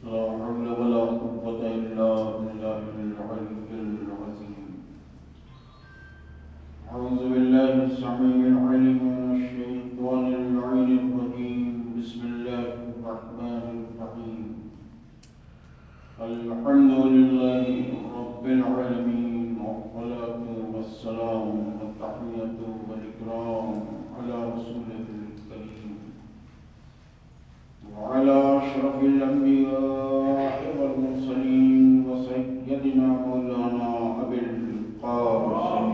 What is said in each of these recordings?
لا حول ولا قوة إلا بالله العلي العظيم. أعوذ بالله السميع العليم من الشيطان اللعين الرجيم. بسم الله الرحمن الرحيم. الحمد لله رب العالمين، والصلاة والسلام والتحية والإكرام على رسوله الكريم وعلى أشرف الأنبياء والمرسلين وسيدنا مولانا أبي القاسم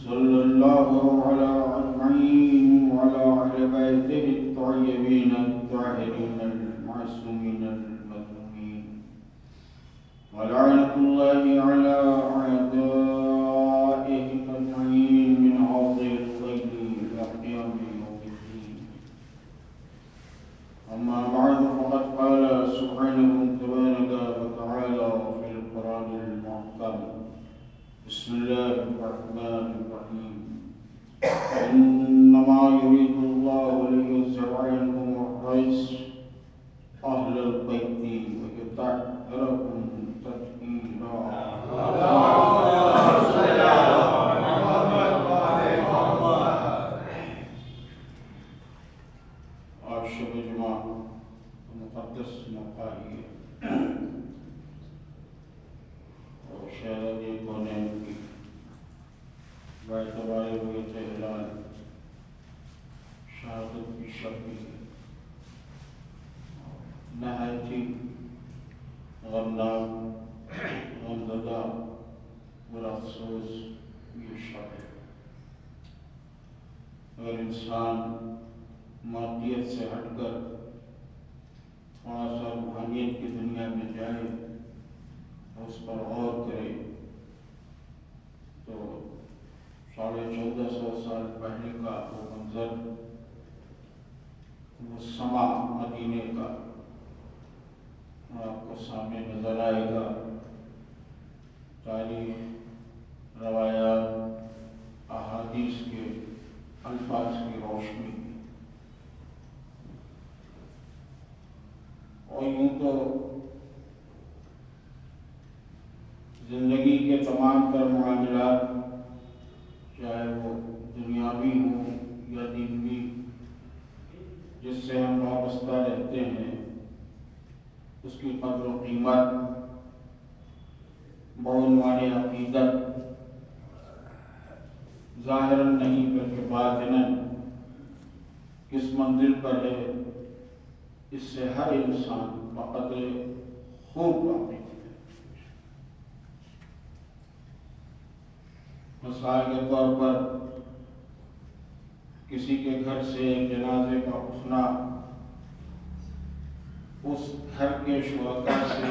صلى الله على أجمعين وعلى أهل بيته الطيبين الطاهرين المعصومين المظلومين، ولعنة الله على أعدائهم أجمعين من هذه الليل إلى قيام يوم الدين. أما بعد، فقد قال سبحانه تبارك وتعالى في القرآن المحكم: بسم الله الرحمن الرحيم. إنما يريد الله لينزع عنكم الرجس أهل البيت ويطهركم تطهيرا. آج شب جمعہ مقدس موقع ہے اور شہر یہ کونے کی باعتبار ہوئے اعلان شہادت کی شب بھی نہایت ہی غمناک، غمزدہ اور افسوس یہ شب ہے. اگر انسان مادیت سے ہٹ کر تھوڑا سا روحانیت کی دنیا میں جائے، اس پر غور کرے، تو 1450 سال پہلے کا وہ منظر، وہ سما مدینے کا آپ کو سامنے نظر آئے گا. تاریخ، روایات، احادیث کے الفاظ کی روشنی میں. اور یوں تو زندگی کے تمام تر معاملات، چاہے وہ دنیاوی ہوں یا دینوی، جس سے ہم وابستہ رہتے ہیں، اس کی قدر و قیمت بعنوان عقیدت ظاہراً نہیں بلکہ باطناً کس منزل پر ہے، اس سے ہر انسان بقدر خوب واقف ہے. مثال کے طور پر کسی کے گھر سے ایک جنازے کا اٹھنا اس گھر کے شرکاء سے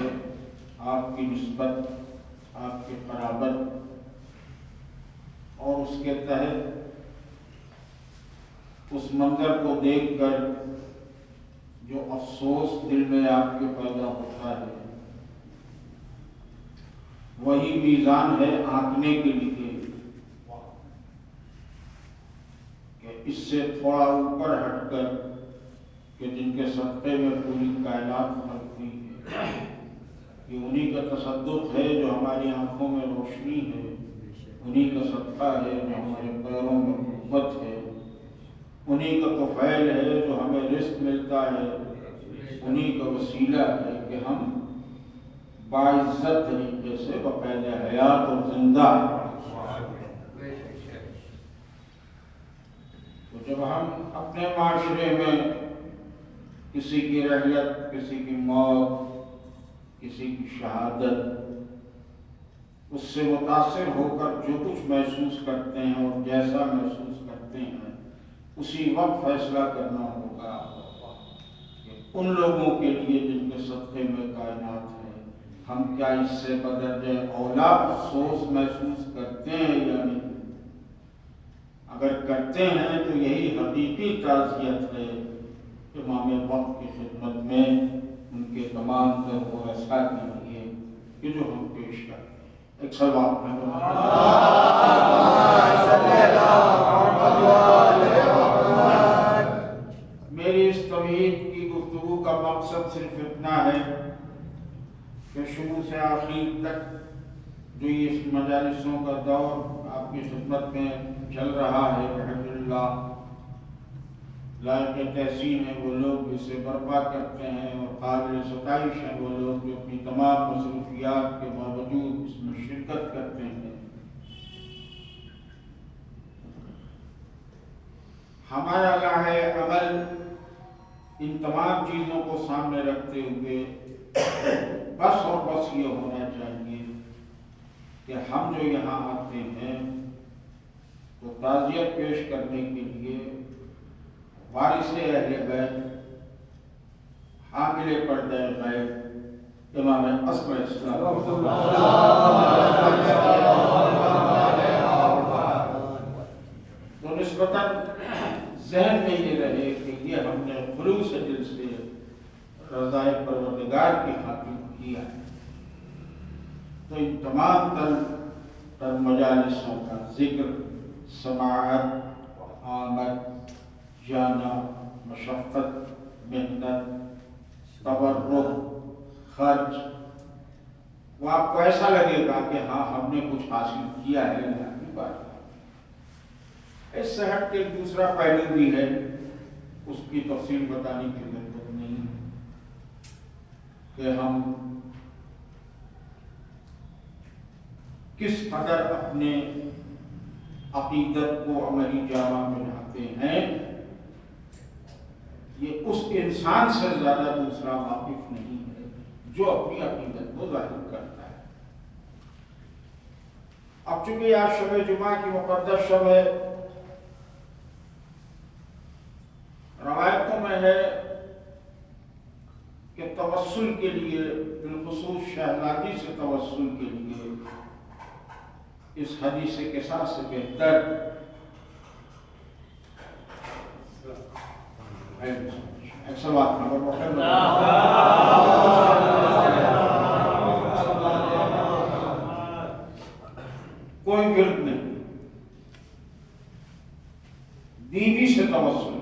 آپ کی نسبت، آپ کی قرابت اور اس کے تحت اس منظر کو دیکھ کر جو افسوس دل میں آپ کے پیدا ہوتا ہے، وہی میزان ہے آنکنے کے لیے کہ اس سے تھوڑا اوپر ہٹ کر کہ جن کے صدقے میں پوری کائنات خلق ہوئی ہے، یہ انہی کا تصدق ہے جو ہماری آنکھوں میں روشنی ہے، انہی کا صدقہ ہے جو ہمارے پیروں میں قوت ہے، انہی کا طفیل ہے جو ہمیں رزق ملتا ہے، انہی کا وسیلہ ہے کہ ہم باعزت طریقے سے بقید حیات اور زندہ ہیں. تو جب ہم اپنے معاشرے میں کسی کی رحلت، کسی کی موت، کسی کی شہادت، اس سے متاثر ہو کر جو کچھ محسوس کرتے ہیں اور جیسا محسوس کرتے ہیں، اسی وقت فیصلہ کرنا ہوگا کہ ان لوگوں کے لیے جن کے صدقے میں کائنات ہے، ہم کیا اس سے بدرجہ اولا افسوس محسوس کرتے ہیں یا نہیں؟ اگر کرتے ہیں تو یہی حقیقی تعزیت ہے امام وقت کی خدمت میں ان کے تمام تر ورثاء کے لیے کہ جو ہم پیش کرتے ہیں۔ ایک سوال میری اس طویل کی گفتگو کا مقصد صرف اتنا ہے کہ شروع سے آخر تک جو یہ مجالسوں کا دور آپ کی خدمت میں چل رہا ہے، الحمدللہ لائق تحسین ہے وہ لوگ جسے برپا کرتے ہیں، اور قابل ستائش ہیں وہ لوگ جو اپنی تمام مصروفیات کے باوجود اس میں شرکت کرتے ہیں۔ ہمارا راہ عمل ان تمام چیزوں کو سامنے رکھتے ہوئے بس اور بس یہ ہونا چاہیے کہ ہم جو یہاں آتے ہیں تو تعزیت پیش کرنے کے لیے وارث اہل بیت، حامل پردہ غیب امام اصغر اسلام تو نسبتاً ذہن میں یہ رہے کہ یہ ہم نے خلوص دل سے رضائے پروردگار کی خاطر کیا ہے، تو ان تمام تر مجالسوں کا ذکر، سماعت، آمد، جانا، مشقت، محنت، تبرک، خرچ، وہ آپ کو ایسا لگے گا کہ ہاں ہم نے کچھ حاصل کیا ہے، اللہ کی بات ہے۔ اس سے ہٹ کے دوسرا پہلو بھی ہے، اس کی تفصیل بتانے کی ضرورت نہیں کہ ہم کس قدر اپنے عقیدت کو عملی جامہ پہناتے ہیں، یہ اس انسان سے زیادہ دوسرا واقف نہیں ہے جو اپنی عقیدت کو ظاہر کرتا ہے۔ اب چونکہ آج شب جمعہ کی مقدس شب ہے، روایتوں میں ہے کہ توسل کے لیے، بالخصوص شہزادی سے توسل کے لیے، اس حدیث قصاص سے بہتر کوئی ورد نہیں، بیوی سے توسل،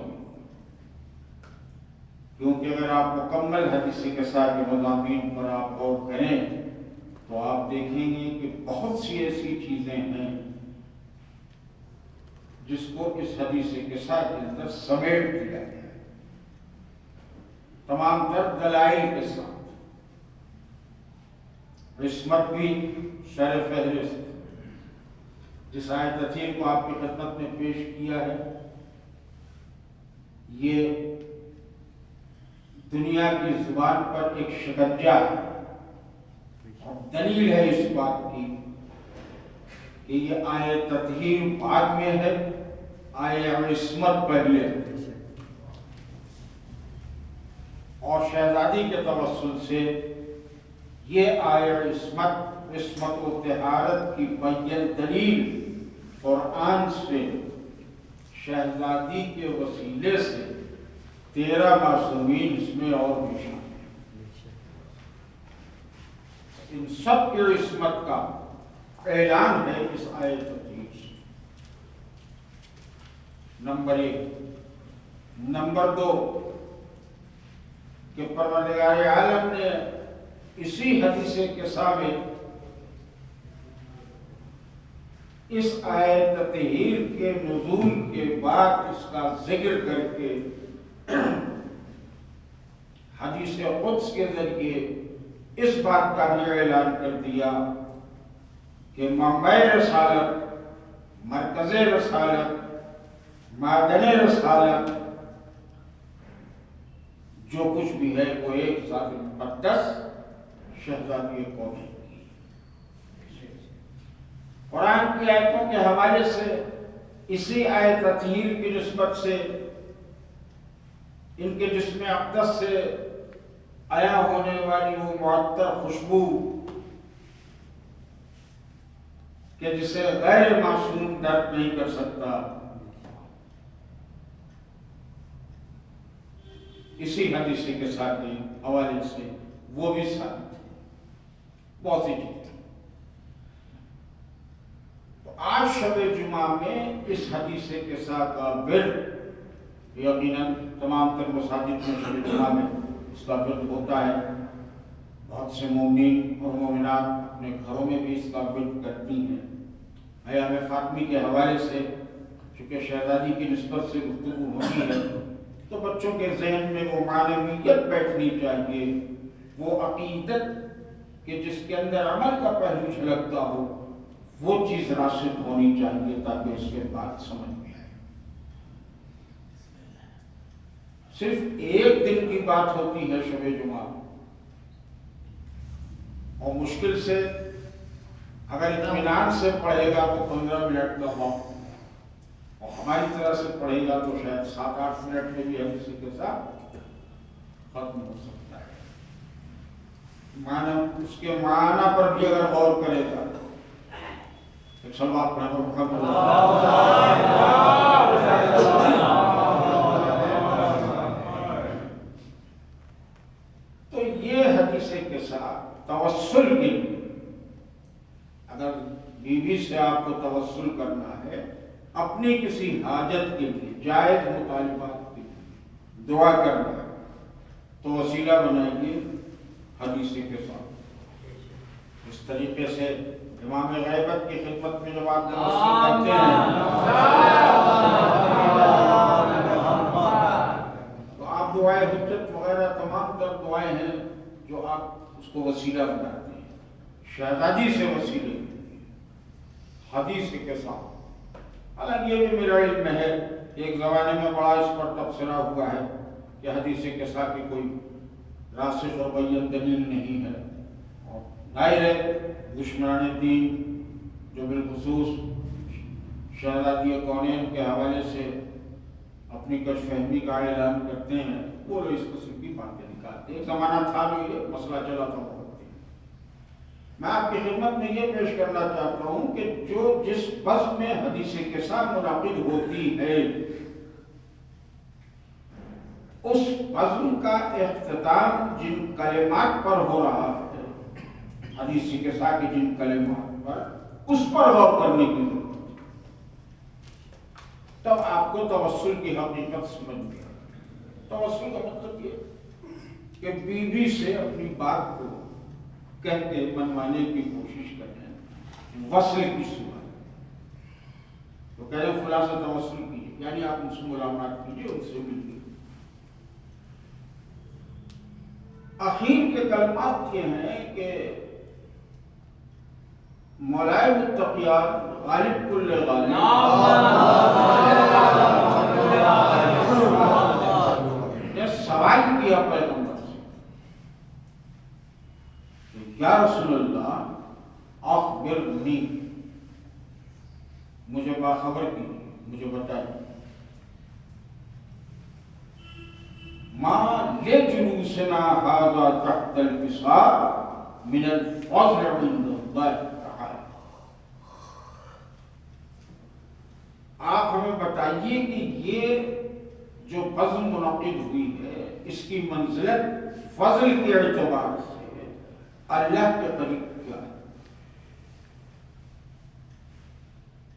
کیونکہ اگر آپ مکمل حدیث قصاص کے مضامین پر آپ غور کریں تو آپ دیکھیں گے کہ بہت سی ایسی چیزیں ہیں جس کو اس حدیث قصاص کے اندر سمیٹ دیا گیا ہے، تمام تر دلائل کے ساتھ۔ عصمت بھی شرح فہرست، جس آیت اطہیر کو آپ کی خدمت میں پیش کیا ہے، یہ دنیا کی زبان پر ایک شکنجہ ہے، اور دلیل ہے اس بات کی کہ یہ آیت تطہیر بعد میں ہے، آیت عصمت پہلے ہے، اور شہزادی کے توسل سے یہ آیت عصمت و طہارت کی بین دلیل قرآن سے، شہزادی کے وسیلے سے 13 معصومین اس میں اور بھی شامل ہیں۔ ان سب کی عصمت کا اعلان ہے اس آیت تطہیر سے، نمبر 1۔ نمبر 2 کہ پروردگار عالم نے اسی حدیث قصاص میں اس آیت تطہیر کے نزول کے بعد اس کا ذکر کر کے حدیث قدس کے ذریعے اس بات کا بھی اعلان کر دیا کہ منبع رسالت، مرکز رسالت، معدن رسالت جو کچھ بھی ہے وہ ایک ذات مقدس شہزادی کونین کی۔ قرآن کی آیتوں کے حوالے سے اسی آیت تطہیر کی نسبت سے ان کے جسم اقدس سے عیا ہونے والی وہ معطر خوشبو کہ جسے غیر معصوم درک نہیں کر سکتا، اسی حدیث کے ساتھ حوالے سے وہ بھی ثابت ہے، بہت سی چیزیں۔ تو آج شب جمعہ میں اس حدیث کے ساتھ کا ورد یقیناً تمام تر مساجد میں شب جمعہ میں اس کا ورد ہوتا ہے، بہت سے مومنین اور مومنات اپنے گھروں میں بھی اس کا ورد کرتی ہیں۔ ایام فاطمی کے حوالے سے چونکہ شہزادی کی نسبت سے گفتگو ہوتی ہے تو بچوں کے ذہن میں وہ معنویت بیٹھنی چاہیے، وہ عقیدت کہ جس کے اندر عمل کا پہلو جھلکتا ہو، وہ چیز راسخ ہونی چاہیے تاکہ اس کے بعد سمجھ میں آئے۔ صرف ایک دن کی بات ہوتی ہے شب جمعہ، اور مشکل سے اگر اطمینان سے پڑھے گا تو 15 منٹ کا وقت، اور ہماری طرح سے پڑھے گا تو شاید 7-8 منٹ میں بھی ہم اسی کے ساتھ ختم ہو سکتا ہے۔ معنی اس کے معنی پر بھی اگر غور کرے گا، ایک سلوات پڑھیں محمد تو یہ حدیث کے ساتھ توسل کے لیے اگر بیوی سے آپ کو توسل کرنا ہے اپنی کسی حاجت کے لیے، جائز مطالبات کے لیے دعا کرنا ہے تو وسیلہ بنائیے حدیث کے ساتھ۔ اس طریقے سے امام غیبت کی خدمت میں جب آپ توسل کرتے ہیں تو آپ دعائیں حجت وغیرہ تمام تر دعائیں ہیں جو آپ اس کو وسیلہ بناتے ہیں، شہزادی سے وسیلے حدیث کے ساتھ۔ حالانکہ یہ بھی میرا علم ہے، ایک زمانے میں بڑا اس پر تبصرہ ہوا ہے کہ حدیث کے ساتھ کی کوئی راسخ اور بیان دلیل نہیں ہے، اور ظاہر ہے دشمنان دین جو بالخصوص شہزادی کونین کے حوالے سے اپنی کش فہمی کا اعلان کرتے ہیں، وہ لوگ اس قسم کی باتیں نکالتے۔ ایک زمانہ تھا جو یہ مسئلہ چلا تھا بہت۔ میں آپ کی خدمت میں یہ پیش کرنا چاہتا ہوں کہ جو جس بزم میں حدیث کے ساتھ منعقد ہوتی ہے اس بزم کا اختتام جن کلمات پر ہو رہا ہے، حدیث کے ساتھ جن کلمات پر، اس پر غور کرنے کی ضرورت ہے، تب آپ کو توسل کی حقیقت سمجھ میں آئے۔ توسل کا مطلب یہ کہ بیوی سے اپنی بات کو کہہ کے منوانے کی کوشش کریں، وصل کی صورت تو کہہ فلاں سے توسل کیجیے، یعنی آپ ان سے ملاقات کیجیے، ان سے ملیے۔ اخیر کے کلمات یہ ہیں کہ مولائے متقیان غالب کل غالب نے سوال کیا پیغمبر سے، یا رسول اللہ اخبرنی، مجھے باخبر کیجیے، مجھے بتائیے، ما لجلوسنا هذا تحت الوساء من الفضل عند اللہ تعالی۔ آپ ہمیں بتائیے کہ یہ جو بزم منعقد ہوئی ہے اس کی منزلت فضل کے اعتبار سے اللہ کے قریب کیا ہے؟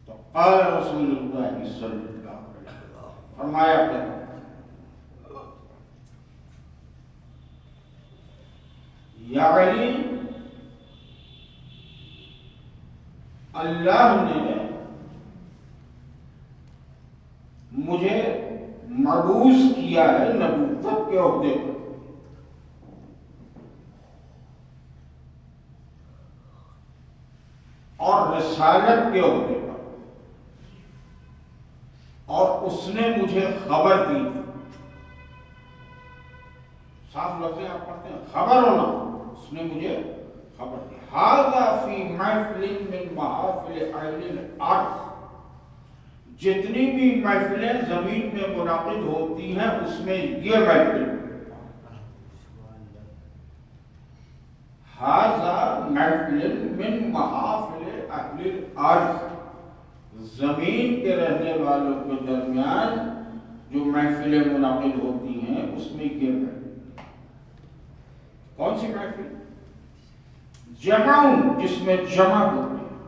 تو قال رسول اللہ صلی اللہ علیہ وسلم، فرمایا کہ یا علی، اللہ نے مجھے مبعوث کیا ہے نبوت کے عہدے پر، اور رسالت کے عہدے پر، اور اس نے مجھے خبر دی، صاف لفظیں آپ پڑھتے ہیں، خبر ہونا، اس نے مجھے خبر دی، ھذا فی محفل من محافل اہل الارض، جتنی بھی محفلیں زمین میں منعقد ہوتی ہیں اس میں یہ محفل ھذا محفل من محافل اہل الارض، زمین کے رہنے والوں کے درمیان جو محفلیں منعقد ہوتی ہیں اس میں یہ محفل، کون سی محفل؟ جمعوں، جس میں جمع ہوتے ہیں،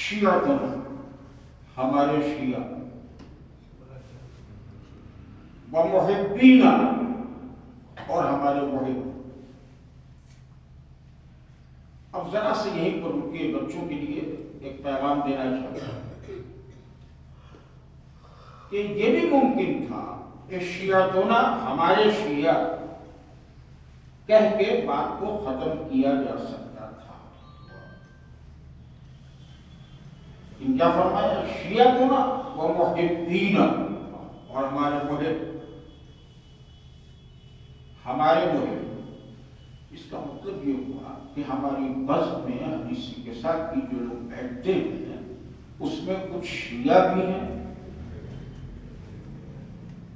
شیعتنا، ہمارے شیعہ، ومحبینا، اور ہمارے محب۔ اب ذرا سے یہیں پر رکیے، بچوں کے لیے ایک پیغام دینا چاہتا ہوں کہ یہ بھی ممکن تھا کہ شیعتنا، ہمارے شیعہ کہہ کے بات کو ختم کیا جا سکتا تھا، لیکن کیا فرمایا؟ شیعتنا ومحبینا، اور ہمارے محب، ہمارے محب۔ اس کا مطلب یہ ہوا کہ ہماری بس میں حدیثی کے ساتھ کی جو لوگ بیٹھتے ہیں اس میں کچھ شیعہ بھی ہیں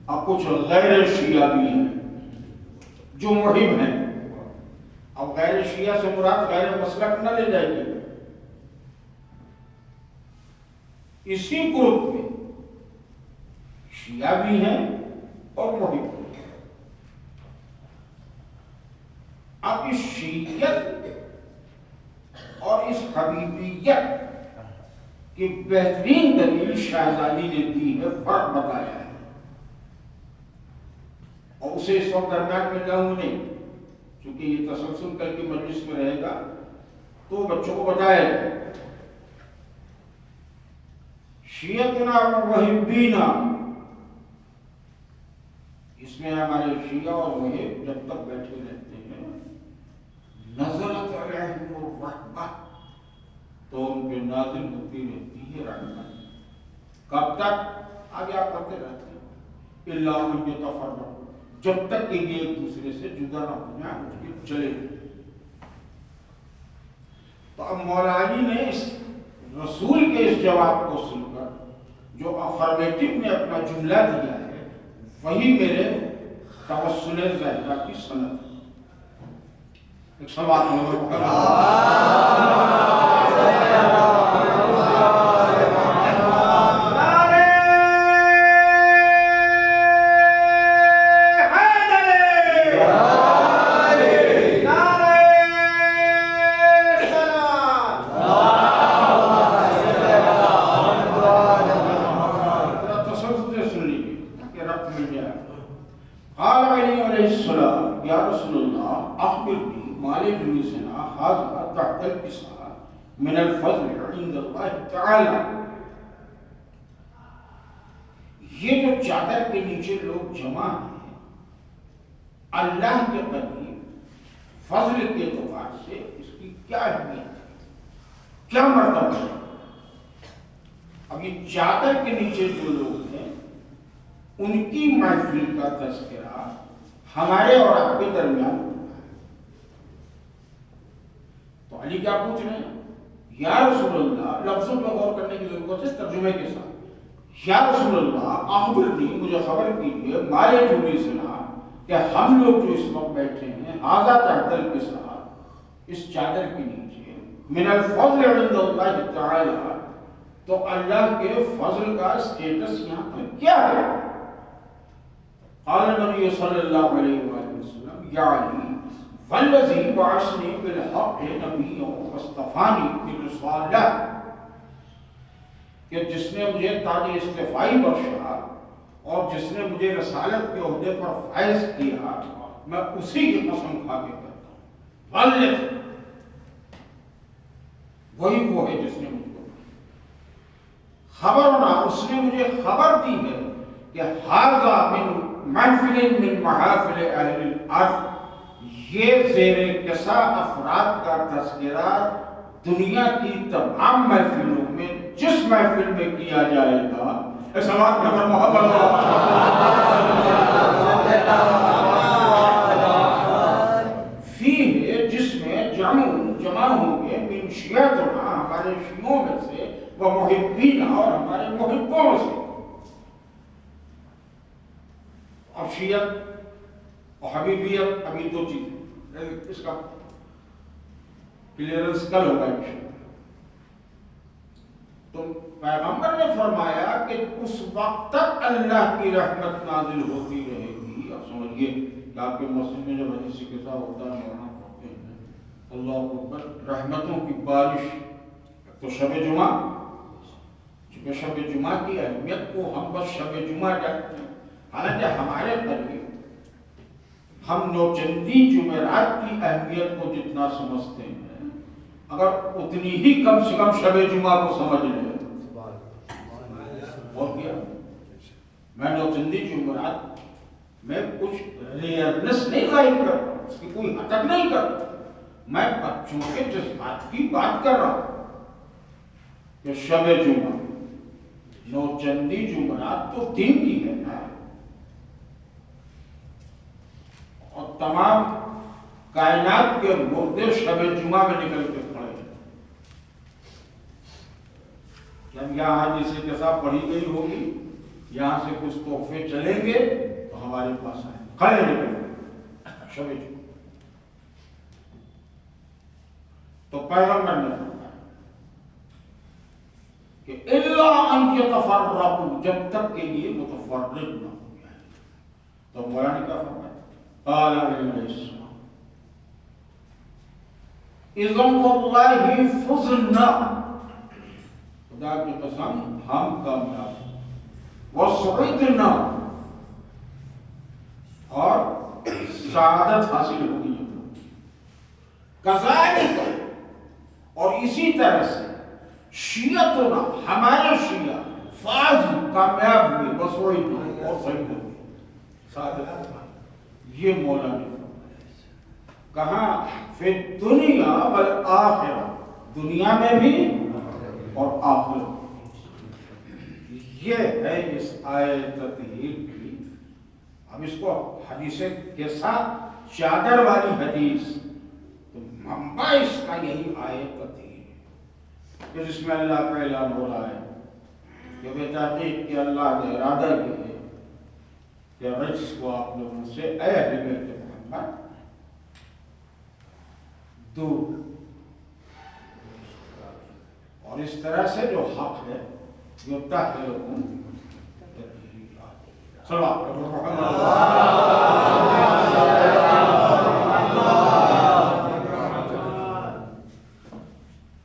اور کچھ غیر شیعہ بھی ہیں جو محب ہیں۔ اب غیر شیعہ سے مراد غیر مسلک نہ لے جائے گی، اسی گروپ میں شیعہ بھی ہیں اور محب بھی ہیں۔ اب اس شیعیت اور اس حبیبیت کی بہترین دلیل شہزادی نے دی ہے، فرق بتایا ہے، اور اسے اس وقت درمیان میں لاؤں نہیں، چونکہ یہ تسلسل کل کی مجلس میں رہے گا تو بچوں کو بتایا جائے۔ شیعتنا ومحبینا، اس میں ہمارے شیعہ اور محب جب تک بیٹھے رہتے ہیں، نزلت علیہم الرحمہ، تو ان پہ نازل ہوتی رہتی ہے رحمت۔ کب تک؟ آگے آپ پڑھتے رہتے ہیں، الا ان یتفرقوا، جب تک کہ یہ ایک دوسرے سے جدا نہ ہو جائیں، اس کے چلے گئے۔ تو اب مولا علی نے اس رسول کے اس جواب کو سن کر جو افرمیٹو میں اپنا جملہ دیا ہے، وہی میرے توسل زہرا کی سند ہے۔ ایک سوال من الفضل عند اللہ تعالی، یہ جو چادر کے نیچے لوگ جمع ہیں اللہ کے قریب فضل کے اعتبار سے اس کی کیا اہمیت ہے، کیا مرتبہ ہے؟ اب یہ چادر کے نیچے جو لوگ ہیں ان کی محفل کا تذکرہ ہمارے اور آپ کے درمیان ہوتا ہے۔ تو علی کیا پوچھ رہے ہیں؟ یا رسول اللہ، لفظوں پر غور کرنے کی ضرورت ہے ترجمے کے ساتھ۔ یا رسول اللہ اخبرنی، مجھے خبر کیجیے، مالے جوبی سنا کہ ہم لوگ جو اس وقت بیٹھے ہیں آزا تحت الکسا، اس چادر کے نیچے، من الفضل عند اللہ تعالی، تو اللہ کے فضل کا سٹیٹس یہاں پر کیا ہے؟ قال نبی صلی اللہ علیہ وآلہ وسلم، یا علی والذی بعثنی بالحق نبیا واصطفانی برسالہ، کہ جس نے مجھے تاج اصطفائی بخشا اور جس نے مجھے رسالت کے عہدے پر فائز کیا، میں اسی کی قسم کھا کے کہتا ہوں، والذی، وہی وہ ہے جس نے مجھ کو خبرنا، اس نے مجھے خبر دی ہے کہ ھذا من محفل من محافل اہل الارض، یہ زیر کسا افراد کا تذکرہ دنیا کی تمام محفلوں میں جس محفل میں کیا جائے گا، سماعت نمبر محمد فیہ، جس میں جمع ہوں گے من شیعتنا، ہمارے شیعوں میں سے، وہ محبین، اور ہمارے اور شیعت اور حبیبیت ابھی دو چیزیں، اس کا کلیئرنس کل ہوگا انشاءاللہ۔ تو پیغمبر نے فرمایا کہ اس وقت تک اللہ کی رحمت نازل ہوتی رہے گی۔ اب سمجھیے کہ آپ کے مسجد میں جب حدیث کے ساتھ ہوتا ہے مولانا پڑھتے ہیں اللہ اکبر، رحمتوں کی بارش، تو شب جمعہ، چونکہ شب جمعہ کی اہمیت کو ہم بس شب جمعہ جانتے ہیں، حالانکہ ہمارے قریب ہم نوچندی جمعرات کی اہمیت کو جتنا سمجھتے ہیں، اگر اتنی ہی کم سے کم شب جمعہ کو سمجھ لیں اور کیا۔ میں نوچندی جمعرات میں کچھ ریئرنس نہیں ظاہر کر رہا، اس کی کوئی حٹک نہیں کر رہا، میں بچوں کے جذبات کی بات کر رہا ہوں کہ شب جمعہ، نوچندی جمعرات تو دن کی ہے نا، اور تمام کائنات کے مردے شب جمعہ میں نکل کے کھڑے ہیں۔ جب یہاں جسے جیسا پڑھی گئی ہوگی، یہاں سے کچھ تحفے چلیں گے تو ہمارے پاس آئیں، کھڑے نکل گئے شب جمعہ۔ تو پیغمبر نے فرمایا کہ الا ان یتفرقوا، جب تک کے لیے متفرق نہ ہو جائے۔ تو مولانا نے کیا فرمایا؟ قال علیہ السلام اذن واللہ فزنا، خدا کی قسم ہم کامیاب، وسعدنا، اور سعادت حاصل ہوگی۔ کذالک، اور اسی طرح سے شیعتنا، ہمارے شیعہ فاز، کامیاب ہوئے، وسعدنا، اور صحیح ہوئے، سعادت۔ یہ مولا نے کہاں؟ فی الدنیا والآخرہ، دنیا میں بھی اور آخرت۔ یہ ہے اس آیت تطہیر کی، اب اس کو حدیث کے ساتھ چادر والی حدیث، تو منبع اس کا یہی آیت تطہیر ہے کہ جس میں اللہ کا اعلان ہو رہا ہے کہ بے تحقیق کہ اللہ کا ارادہ یہ ہے کہ رجس کو آپ لوگوں سے، اے اہل بیت محمد، دور، اور اس طرح سے جو حق ہے یبتہلکم تطہیرا۔ صلی اللہ علیہ وسلم۔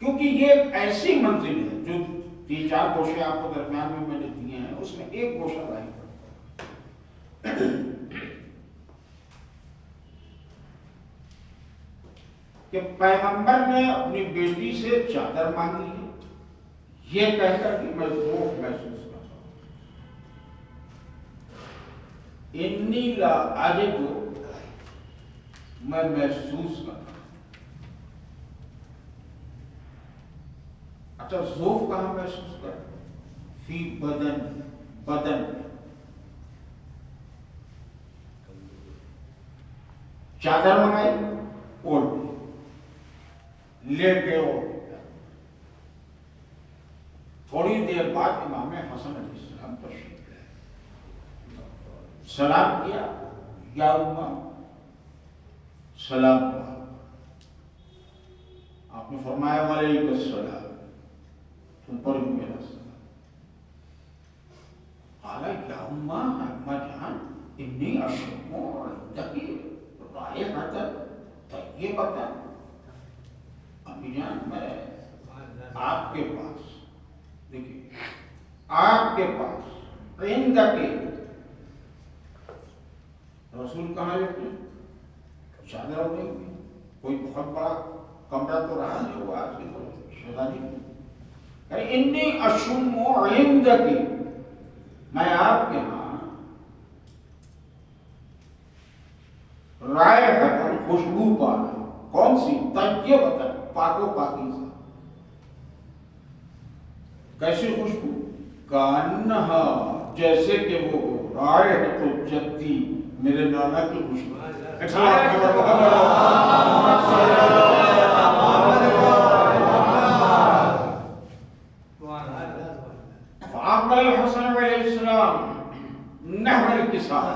کیونکہ یہ ایک ایسی منزل ہے جو 3-4 گوشے آپ کو درمیان میں نے دیے ہیں، اس میں ایک گوشہ ظاہر کہ پیغمبر نے اپنی بیٹی سے چادر مانگی ہے، یہ کہہ کر کہ میں ذوق محسوس کرتا ہوں، انی لا اجد، میں محسوس کرتا ہوں۔ اچھا، ذوق کہاں محسوس کرتا ہوں؟ فی بدن، بدن میں۔ چادر منگائی، اوڑھ لے کے اوڑھ، تھوڑی دیر بعد امام حسن علیہ السلام تشریف لائے، سلام کیا، یا امہ، سلام ہوا۔ آپ نے فرمایا وعلیکم السلام، تم پر بھی میرا سلام۔ قال یا امہ، امہ جان، انی اشم عندک رائحۃ طیبۃ، امی جان میں آپ کے پاس، دیکھیے آپ کے پاس، عندک، رسول کہاں لیتے چادر ہو گئی، کوئی بہت بڑا کمرہ تو رہا نہیں ہوا آج کی تو شہزادی، انی اشم عندک، میں آپ کے ہاں رائحۃ، خوشبو پا رہا ہوں۔ کون سی؟ طیبۃ، پاک و پاکیزہ۔ کیسی خوشبو؟ کانہا، جیسے کہ وہ رائحۃ جدی، میرے نانا کی خوشبو۔ فأقبل الحسن علیہ السلام نحو الکساء،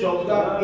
14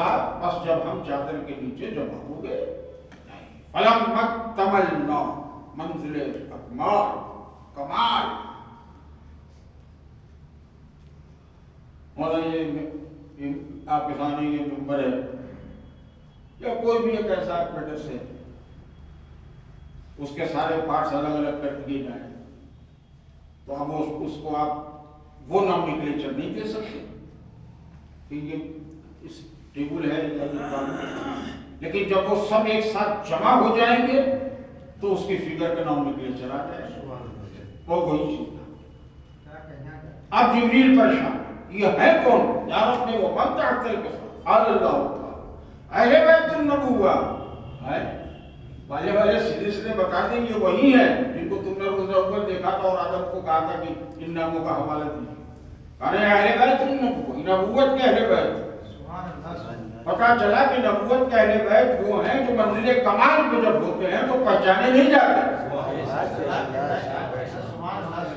ساتھ بس جب ہم چادر کے نیچے جمع ہو گئے. فلم مکتملنا منزل اکمال کمال. یہ آپ کے سامنے یہ ممبر ہے یا کوئی بھی ایک ایسا ایپریٹس ہے اس کے سارے پارٹس الگ الگ کر دیے جائیں تو اب اس کو آپ وہ نومیکلیچر نہیں دے سکتے کہ یہ اس ٹیبل ہے یا لیکن جب وہ سب ایک ساتھ جمع ہو جائیں گے تو اس کی فگر کا نومیکلیچر آ جائے گا. وہ وہی چیز. اب جبریل پریشان یہ ہے کون؟ یا رب نے وہ بنتا عقل کے ساتھ اللہ اہل بیت النبوہ ہے والے والے سیدھے سیدھے بتا دیں یہ وہی ہے جن کو تم نے روز اول دیکھا تھا اور آدم کو کہا تھا کہ ان ناموں کا حوالہ دیجیے. ارے اہل بیت النبوہ نبوت کے اہل بیت. پتا چلا کہ نبوت کے اہل بیت وہ ہیں جو منزل کمال پہ جب ہوتے ہیں تو پہچانے نہیں جاتے.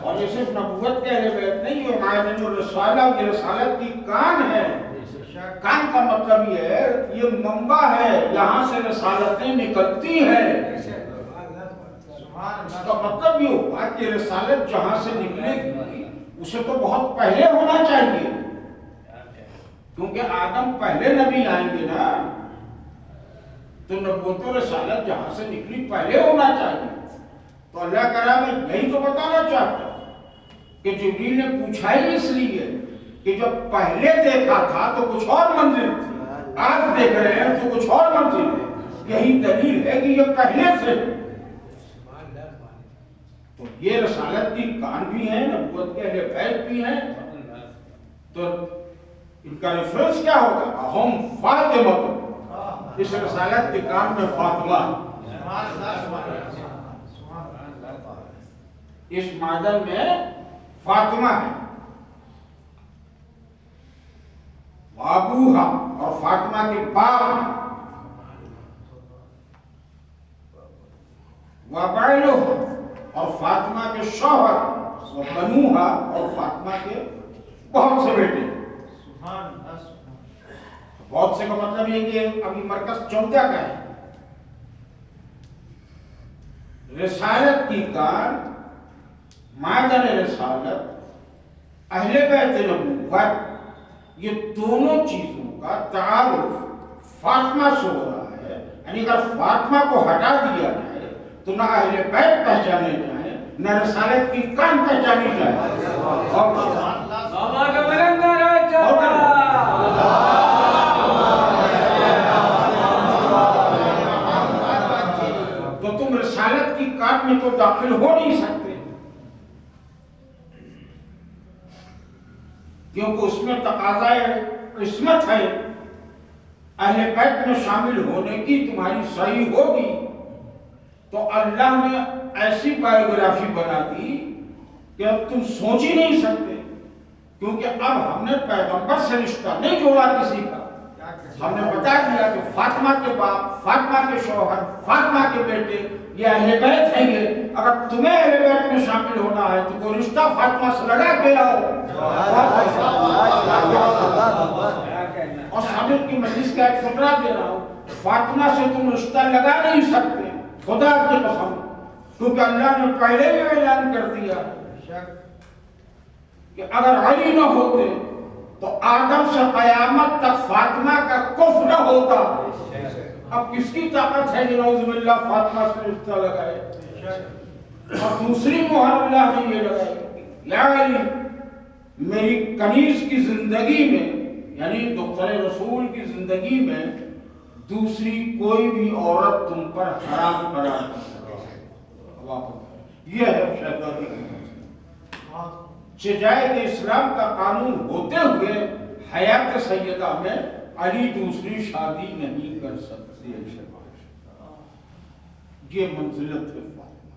اور یہ صرف نبوت کے اہل بیت نہیں یہ معدن الرسالہ یہ رسالت کی کان ہے. کان کا مطلب یہ ہے یہ منبع ہے یہاں سے رسالتیں نکلتی ہیں. اس کا مطلب یہ ہوا کہ رسالت جہاں سے نکلے گی اسے تو بہت پہلے ہونا چاہیے کیونکہ آدم پہلے نبی آئیں گے نا تو نبوت و رسالت جہاں سے نکلی پہلے ہونا چاہیے. تو اللہ کرا میں یہی تو بتانا چاہتا کہ جبریل نے پوچھا ہی اس لیے کہ جب پہلے دیکھا تھا تو کچھ اور منزل تھی آج دیکھ رہے ہیں تو کچھ اور منزل ہے. یہی دلیل ہے کہ یہ پہلے سے. تو یہ رسالت کی کان بھی ہیں نبوت کے اہل بیت بھی ہیں تو ان کا ریفرنس کیا ہوگا؟ ہم فاطمہ. اس رسالت کی کان میں فاطمہ اس معدن میں فاطمہ ہے. ابوہا اور فاطمہ کے باپ ہیں. وبائلہ اور فاطمہ کے شوہر. وبنوہا اور فاطمہ کے بہت سے بیٹے. بہت سے کا مطلب یہ کہ ابھی مرکز 14 کا ہے. رسالت کی کار معدن رسالت اہل بیت نبوت یہ دونوں چیزوں کا تعارف فاطمہ سے ہو رہا ہے. یعنی اگر فاطمہ کو ہٹا دیا جائے تو نہ اہل بیت پہچانے جائیں نہ رسالت کی کان پہچانی جائے. تو تم رسالت کی کان میں تو داخل ہو نہیں سکتے کیونکہ اس میں تقاضۂ عصمت ہے. اہل بیت میں شامل ہونے کی تمہاری صحیح ہوگی تو اللہ نے ایسی بایوگرافی بنا دی کہ اب تم سوچ ہی نہیں سکتے کیونکہ اب ہم نے پیغمبر سے رشتہ نہیں جوڑا کسی کا. ہم نے بتا دیا کہ فاطمہ کے باپ فاطمہ کے شوہر فاطمہ کے بیٹے یہ اہل بیت ہیں. یہ اگر تمہیں اہل بیت میں شامل ہونا ہے تو کوئی رشتہ فاطمہ سے لگا کے آؤ. اور صادق کی مجلس کا ایک فقرہ دے رہا ہوں فاطمہ سے تم رشتہ لگا نہیں سکتے خدا کی قسم کیونکہ اللہ نے پہلے ہی اعلان کر دیا کہ اگر علی نہ ہوتے تو آدم سے قیامت تک فاطمہ کا کفر نہ ہوتا. اب کس کی طاقت ہے کہ نعوذ باللہ فاطمہ سے رشتہ لگائے. اور دوسری مہر اللہ نے یہ لگائی یا علی میری کنیز کی زندگی میں یعنی دختر رسول کی زندگی میں دوسری کوئی بھی عورت تم پر حرام قرار نہ سکے. یہ ہے شیطانی شجاعت اسلام کا قانون ہوتے ہوئے حیات سیدہ میں علی دوسری شادی نہیں کر سکتے. یہ منزلت ہے فاطمہ.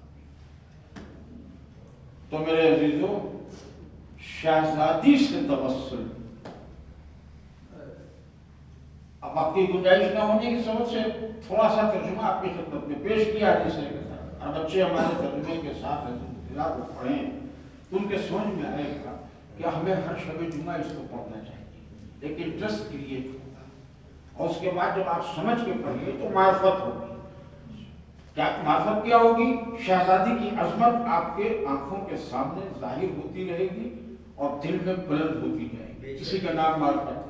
تو میرے عزیزوں شہزادی سے توسل اب آپ کی گنجائش نہ ہونے کی سبب سے تھوڑا سا ترجمہ آپ کی خدمت میں پیش کیا حدیث کے ساتھ اور بچے ہمارے ترجمے کے ساتھ کو پڑھیں تو ان کے سمجھ میں آئے گا کہ ہمیں ہر شب جمعہ اس کو پڑھنا چاہیے. ایک انٹرسٹ کریٹ ہوتا اور اس کے بعد جب آپ سمجھ کے پڑھیے تو معرفت ہوگی. کیا معرفت کیا ہوگی؟ شہزادی کی عظمت آپ کے آنکھوں کے سامنے ظاہر ہوتی رہے گی اور دل میں بلند ہوتی جائے گی. اسی کا نام معرفت ہے.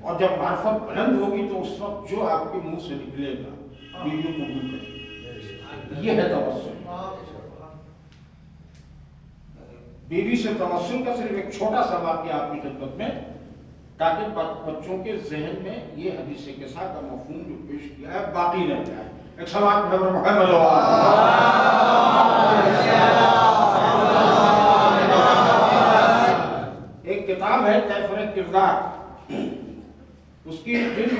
اور جب معرفت بلند ہوگی تو اس وقت جو آپ کے منہ سے نکلے گا بیویوں کو قبول کرے. یہ ہے توسل. بیوی سے توسل کا صرف ایک چھوٹا سا واقعہ آپ کی خدمت میں، تاکہ بچوں کے ذہن میں یہ حدیث کسا کا مفہوم جو پیش کیا ہے باقی رہ جائے. ایک سوال محمد ایک کتاب ہے تحفظ کردار، اس کی جلد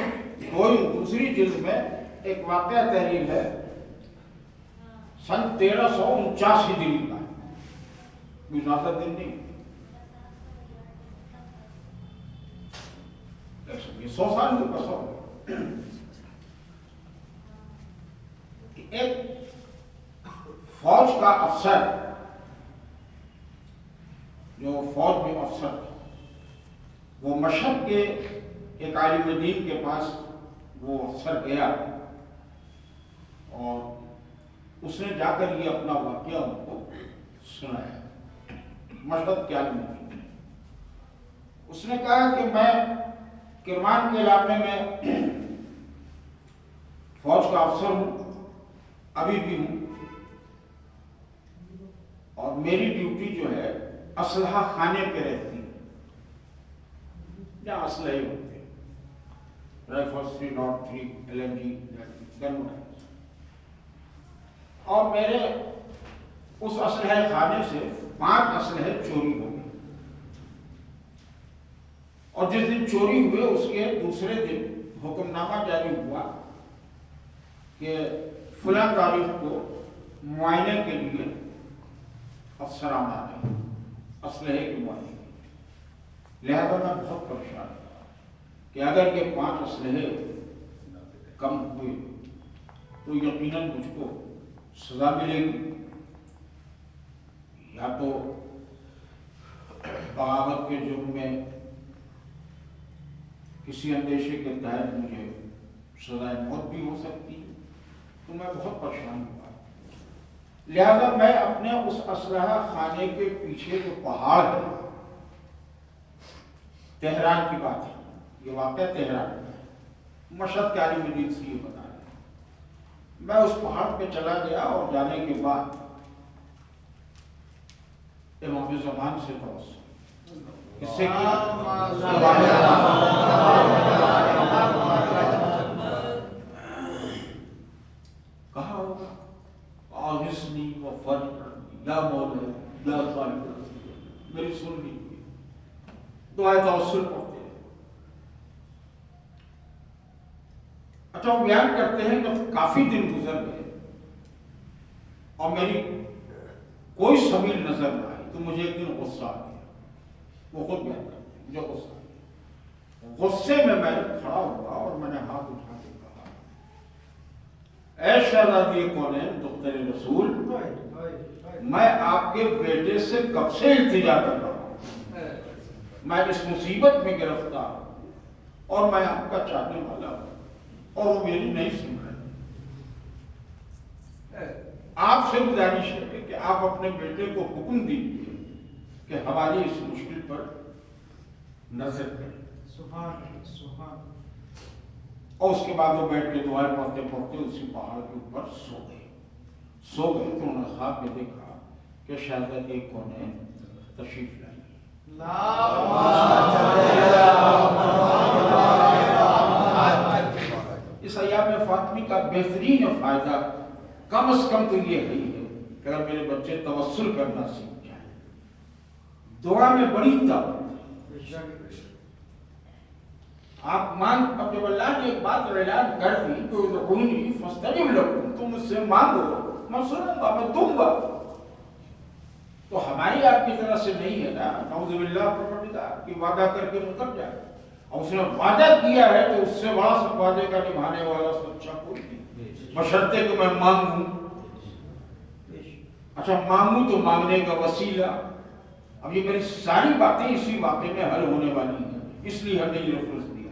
دوسری جلد میں ایک واقعہ تحریر ہے سن 1349 ہجری کا. کوئی زیادہ دن نہیں، 100 سال میں بس ہو. ایک فوج کا افسر، جو فوج میں افسر وہ مشہد کے ایک عالم دین کے پاس وہ افسر گیا اور اس نے جا کر یہ اپنا واقعہ ان کو سنایا. مشہد کے عالم دین اس نے کہا کہ میں کرمان کے علاقے میں فوج کا افسر ہوں، ابھی بھی ہوں، اور میری ڈیوٹی جو ہے اسلحہ خانے پہ رہتی ہے جہاں اسلحے ہوتے ہیں، رائفل 303 LMG گن. اور میرے اس اسلحہ خانے سے 5 اسلحے چوری ہو گئے، اور جس دن چوری ہوئے اس کے دوسرے دن حکم نامہ جاری ہوا کہ فلاں تاریخ کو معائنے کے لیے افسران آ رہے ہیں اسلحے کے معائنے کے لیے. لہذا میں بہت پریشان ہوں کہ اگر یہ 5 اسلحے کم ہوئے تو یقیناً مجھ کو سزا ملے گی، یا تو بغاوت کے جرم میں کسی اندیشے کے تحت مجھے سزائے موت بھی ہو سکتی ہے. تو میں بہت پریشان ہوا. لہذا میں اپنے اس اسلحہ خانے کے پیچھے جو پہاڑ ہے، تہران کی بات ہے، یہ واقعہ تہران میں ہے، مشہد کے عالم دین سے یہ بتا رہے ہیں. میں اس پہاڑ پہ چلا گیا اور جانے کے بعد امام زمان سے توسل اس سے کہا ہوگا آغثنی و فرج یا مولا یا خالق، میری سن لی دعائے توسل پڑھتے ہیں. اچھا وہ بیان کرتے ہیں کہ کافی دن گزر گئے اور میری کوئی سبیل نظر نہ آئی تو مجھے ایک دن غصہ آ گیا. وہ خود بیان کرتے ہیں مجھے غصہ آ گیا. غصے میں کھڑا ہوا اور میں نے ہاتھ اٹھا کے کہا، اے شہزادی کونین دختر رسول، میں آپ کے بیٹے سے کب سے التجا کر رہا ہوں، میں اس مصیبت میں گرفتار ہوں اور میں آپ کا چاہنے والا ہوں اور وہ میری نہیں سن رہے. آپ سے گزارش ہے کہ آپ اپنے بیٹے کو حکم دیجیے کہ ہماری اس مشکل پر نظر کریں. اور اس کے بعد وہ بیٹھ کے دعائیں پڑھتے پڑھتے اسی پہاڑ کے اوپر سو گئے. تو انہوں نے خواب میں دیکھا کہ شہزادی کونین تشریف لائی. اس ایام فاطمی کا بہترین فائدہ کم از کم تو یہ ہے کہ اگر میرے بچے توسل کرنا سیکھ جائیں. دعا میں بڑی طاقت. آپ اب جب اللہ نے ایک بات اعلان کر دی کہ ادعونی فاستجب لکم، تم مجھ سے مانگو میں سنوں گا، میں دوں گا. تو ہماری آپ کی طرح سے نہیں ہے نا، نعوذ باللہ پروردگار کی وعدہ کر کے مکر جائے. اور اس نے وعدہ کیا ہے تو اس سے بڑا سا وعدے کا نبھانے والا سچا کوئی نہیں، بشرطے کہ میں مانگوں. اچھا مانگوں تو مانگنے کا وسیلہ، اب یہ میری ساری باتیں اسی واقعے میں حل ہونے والی ہیں، اس لیے ہم نے یہ لفظ دیا.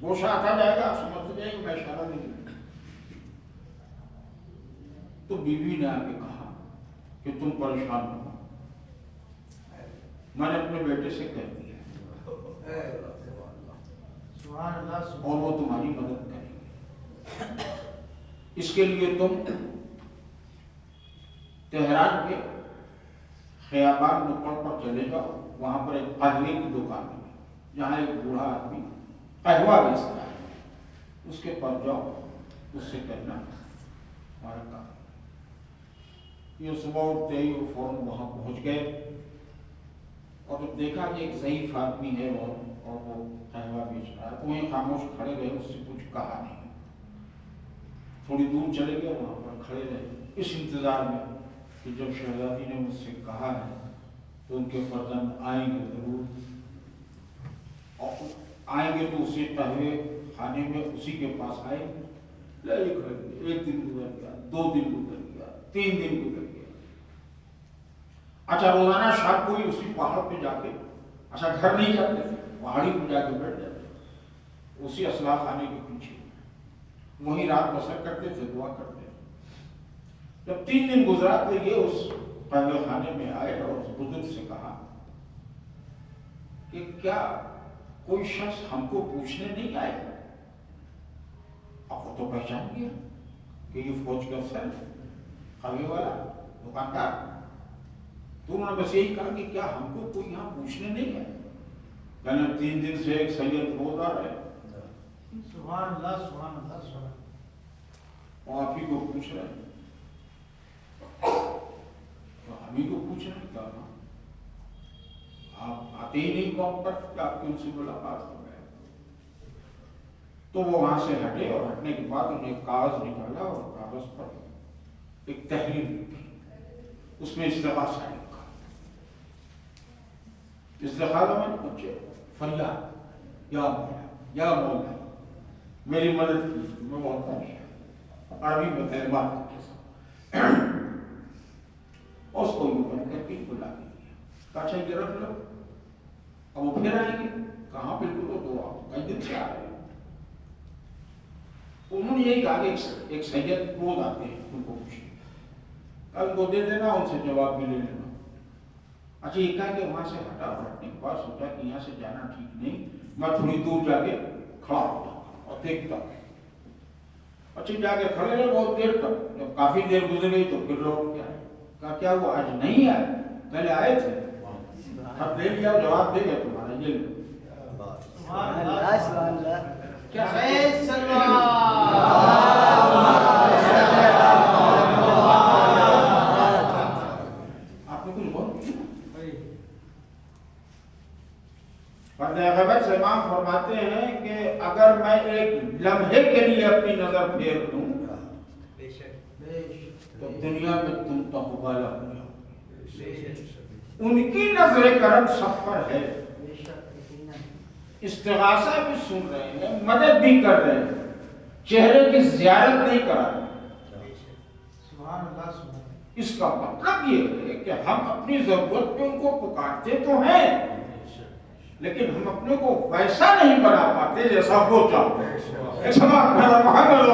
گوشہ آتا جائے گا، آپ سمجھتے جائیں کہ میں اشارہ نہیں کروں۔ تو بیوی نے آ کے کہا کہ تم پریشان ہو، میں نے اپنے بیٹے سے کہہ دیا اور وہ تمہاری مدد کریں گے۔ اس کے لیے تم تہران کے خیابان نکڑ پر چلے جاؤ، وہاں پر ایک قہوے کی دکان ہے جہاں ایک بوڑھا آدمی قہوہ بیچتا ہے، اس کے پاس جاؤ، اس سے کہنا ہمارا کام۔ یہ صبح اٹھتے ہی وہ فوراً وہاں پہنچ گئے اور جب دیکھا کہ ایک ضعیف آدمی ہے اور وہ قہوہ بیچ رہا ہے تو وہیں خاموش کھڑے رہے، اس سے کچھ کہا نہیں۔ تھوڑی دور چلے گئے، وہاں پر کھڑے رہے اس انتظار میں کہ جب شہزادی نے مجھ سے کہا ہے تو ان کے فرزند آئیں گے ضرور، اور آئیں گے تو اسی قہوے خانے میں اسی کے پاس آئیں گے۔ ایک دن گزر گیا، 2 دن گزر گیا، 3 دن گزر گیا۔ اچھا روزانہ شام کو ہی اسی پہاڑ پہ جا کے، اچھا گھر نہیں جاتے تھے، پہاڑی پہ جا کے بیٹھ جاتے، اسی اسلحہ خانے کے پیچھے وہیں رات بسر کرتے تھے، دعا کرتے تھے۔ جب 3 دن گزرا تو یہ اس قہوے خانے میں آئے اور اس بزرگ سے کہا کہ کیا کوئی شخص ہم کو پوچھنے نہیں آئے؟ اب وہ تو پہچان گیا کہ یہ فوج کا افسر ہے، قہوے والا دکاندار۔ تو انہوں نے بس یہی کہا کہ کیا ہم کو کوئی یہاں پوچھنے نہیں آئے؟ کہنا 3 دن سے ایک سید روز آ رہے، سبحان اللہ سبحان اللہ سبحان، اور آپ ہی کو پوچھ رہے ہیں، تو ہم ہی کو پوچھ رہے ہیں کیا آپ آتے ہی نہیں قوم پر کہ آپ کی ان سے ملاقات ہو گئے؟ تو وہ وہاں سے ہٹے اور ہٹنے کے بعد انہیں ایک کاغذ نکالا اور کاغذ پر ایک تحریر لکھی، اس میں استغاثہ لکھا۔ استغاثہ میں پوچھے فریاد، یا مولا یا مولا میری مدد کی، میں بہت پریشان، عربی میں کلمات کے ساتھ، اور اس کو یوں بند کر کے بلا دیا۔ اچھا یہ رکھ لو، اب وہ پھر آئیں گے، کہاں بالکل وہ تو آپ کئی دن سے آ رہے ہیں۔ انہوں نے یہی کہا کہ ایک سید روز آتے ہیں، ان کو پوچھیں، ان کو دے دینا، ان سے جواب بھی لے لینا۔ اچھا یہ کہا کہ وہاں سے ہٹا، اور ہٹنے کے بعد سوچا کہ یہاں سے جانا ٹھیک نہیں، میں تھوڑی دور جا کے کھڑا ہو جاتا اور دیکھتا ہوں۔ اچھا جا کے کھڑے رہے بہت دیر تک، جب کافی دیر گزر گئی تو پھر لوٹ کے آئے۔ کہا کیا وہ آج نہیں آئے؟ پہلے آئے تھے، اب دے لیا، جواب دے گیا تمہارا، یہ لو۔ سبحان اللہ سبحان اللہ، کیا آپ نے کچھ غور کیا؟ پردہ غیبت سے امام فرماتے ہیں کہ اگر میں ایک لمحے کے لیے اپنی نظر پھیر دوں تو دنیا میں تم تحوالہ ہو جاؤ۔ ان کی نظر کرم سب پر ہے، استغاثہ بھی سن رہے ہیں، مدد بھی کر رہے ہیں، چہرے کی زیارت نہیں کرا رہے۔ سبحان اللہ سبحان، اس کا مطلب یہ ہے کہ ہم اپنی ضرورت پہ ان کو پکارتے تو ہیں، لیکن ہم اپنے کو ویسا نہیں بنا پاتے جیسا وہ چاہتے ہیں۔ ایک سماعت میرا محمد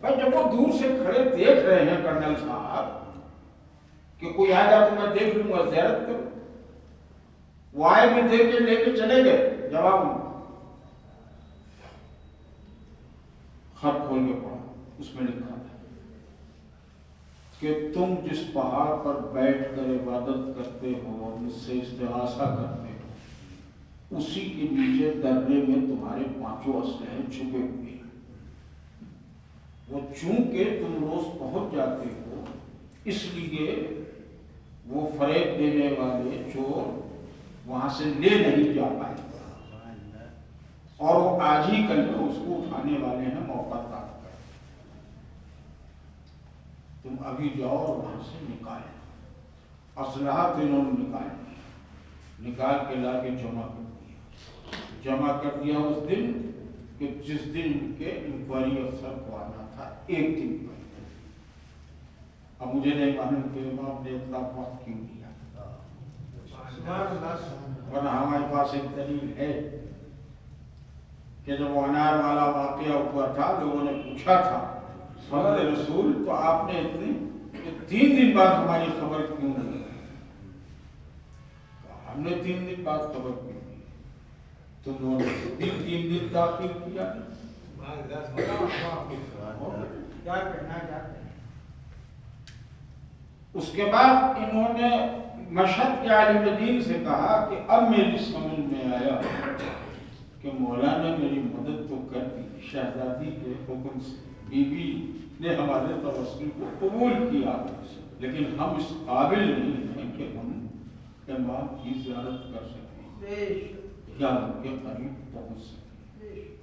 بھائی، جب وہ دور سے کھڑے دیکھ رہے ہیں کرنل صاحب کہ کوئی آئے گا تو میں دیکھ لوں گا، زیارت کروں، وہ آئے بھی دیکھ کے لے کے چلے گئے۔ جواب خط کھول کے پڑھا، اس میں لکھا تھا کہ تم جس پہاڑ پر بیٹھ کر عبادت کرتے ہو اور مجھ سے استغاثہ کرتے ہو، اسی کے نیچے درے میں تمہارے 5 اسلحے چھپے ہوئے ہیں۔ وہ چونکہ تم روز پہنچ جاتے ہو، اس لیے وہ فریب دینے والے چور وہاں سے لے نہیں جا پائے، اور وہ آج ہی کل میں اس کو اٹھانے والے ہیں، موقع تاک کر۔ تم ابھی جاؤ اور وہاں سے نکالیں۔ اسلحہ تو انہوں نے نکال کے لا کے جمع کر دیا اس دن کہ جس دن ان کے انکوائری افسر کو آنا تھا، 1 دن پہلے۔ اب مجھے نہیں معلوم کہ امام نے اتنا وقت کیوں دیا۔ سبحان اللہ سبحان اللہ ورنہ ہمارے پاس ایک دلیل ہے کہ جب وہ انار والا واقعہ ہوا تھا لوگوں نے پوچھا تھا فضل رسول تو آپ نے اتنی 3 دن بعد ہماری خبر کیوں نہیں؟ ہم نے 3 دن بعد خبر کیوں دی؟ تم نے 3 دن تاخیر کیا. کیا کہنا کیا کہنا. اس کے بعد انہوں نے مشہد کے عالم دین سے کہا کہ اب میری سمجھ میں آیا کہ مولا نے میری مدد تو کر دی شہزادی کے حکم سے، بی بی نے ہمارے توسل کو قبول کیا، لیکن ہم اس قابل نہیں ہیں کہ ہم امام کی زیارت کر سکیں یا ان کے قریب پہنچ سکیں.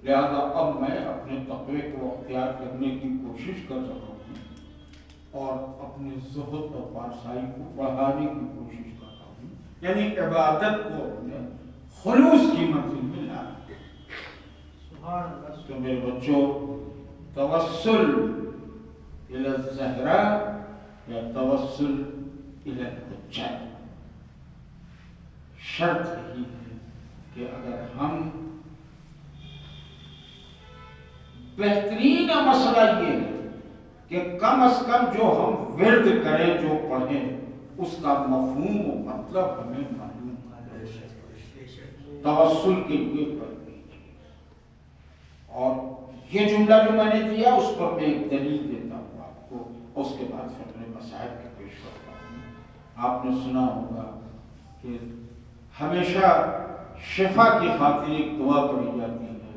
لہذا اب میں اپنے تقوی کو اختیار کرنے کی کوشش کر رہا ہوں اور اپنے زہد اور پارسائی کو بڑھانے کی کوشش کر رہا ہوں، یعنی عبادت کو اپنے خلوص کی منزل میں لانا. تو میرے بچوں، توسل الی الزہراء یا توسل الی الحجہ، شرط یہی ہے کہ اگر ہم بہترین مسئلہ یہ ہے کہ کم از کم جو ہم ورد کریں، جو پڑھیں، اس کا مفہوم و مطلب ہمیں معلوم ہے. توسل کے لیے پڑھ لیجیے. اور یہ جملہ جو میں نے دیا اس پر میں ایک دلیل دیتا ہوں آپ کو، اس کے بعد پھر اپنے مسائل کے پیش کرتا ہوں. آپ نے سنا ہوگا کہ ہمیشہ شفا کی خاطر ایک دعا پڑھی جاتی ہے،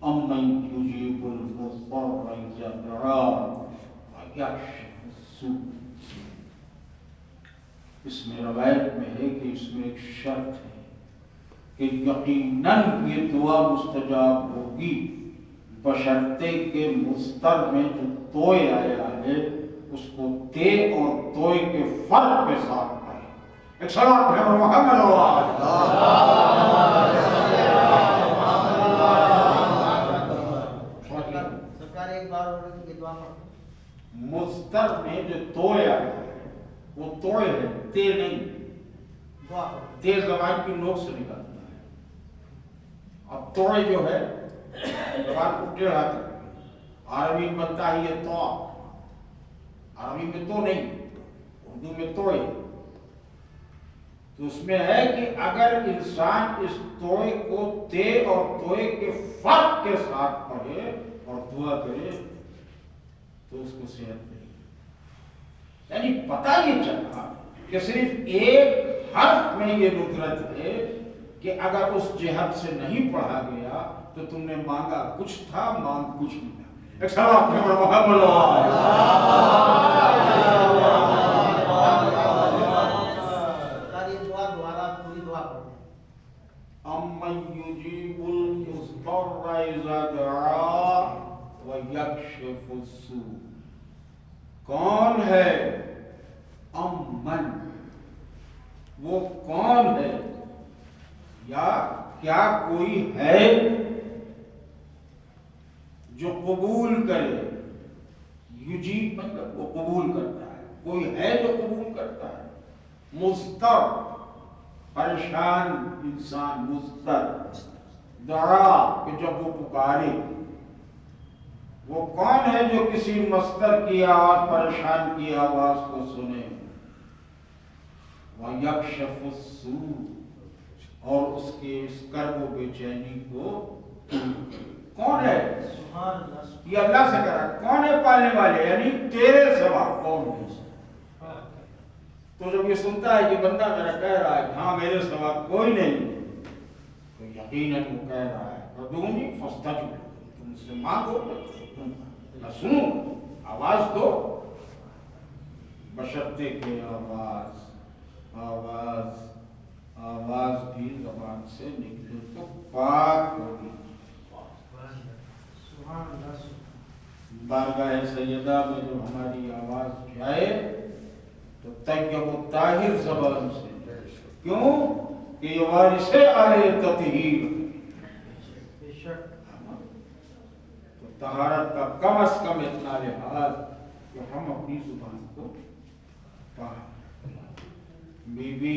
امن یجیب المضطر اذا دعاه ویکشف السوء. اس میں روایت میں ہے کہ اس میں ایک شرط ہے کہ یقیناً یہ دعا مستجاب ہوگی بشرطے کے مضطر میں جو توئے آیا ہے اس کو تے اور توئے کے فرق کے ساتھ پڑھے. ایک صلوات ہے محمد مضطر میں جو توئے آیا ہے وہ توئے ہے، تے نہیں. تے زبان کی نوک سے نکلتا ہے، اب توئے جو ہے زبان کو ٹیڑھا کرتی ہے. عربی میں بنتا ہے یہ تو، عربی میں تو نہیں، اردو میں توئے. تو اس میں ہے کہ اگر انسان اس توئے کو تے اور توئے کے فرق کے ساتھ پڑھے اور دعا کرے تو اس کو صحت ملے. یعنی پتہ یہ چلا کہ صرف ایک حرف میں یہ ندرت ہے کہ اگر اس جہت سے نہیں پڑھا گیا تو تم نے مانگا کچھ تھا، مانگ کچھ نہیں تھا. ایک صلوات ہے محمد امن یجیب المضطر اذا دعاه ویکشف السوء. کون ہے امن؟ وہ کون ہے یا کیا کوئی ہے جو قبول کرے؟ یجیب مطلب وہ قبول کرتا ہے، کوئی ہے جو قبول کرتا ہے. مضطر پریشان انسان، مضطر. دعا کہ جب وہ پکارے. وہ کون ہے جو کسی مضطر کی آواز، پریشان کی آواز کو سنے؟ وَيَكْشَفُ السُّوءَ، اور اس کے اس کرب و بے چینی کو کون ہے؟ یہ اللہ سے کرا. کون ہے پالنے والے؟ یعنی تیرے سوا کون ہے؟ تو جب یہ سنتا ہے کہ بندہ میرا کہہ رہا ہے کہ ہاں میرے سوا کوئی نہیں، تو یقیناً وہ کہہ رہا ہے فَدُونِي فَاسْتَجِبْ، تم مجھ سے مانگو میں سنوں، آواز دو. بشرطے کے آواز بھی زبان سے نکلے تو پاک ہوگی. بارگاہ سیدہ میں جو ہماری آواز جائے تو طیب و طاہر زبان سے. کیوں کہ یہ وارث آل تطہیر. تو طہارت کا کم از کم اتنا لحاظ کہ ہم اپنی زبان کو پاک. Be be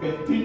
35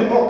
2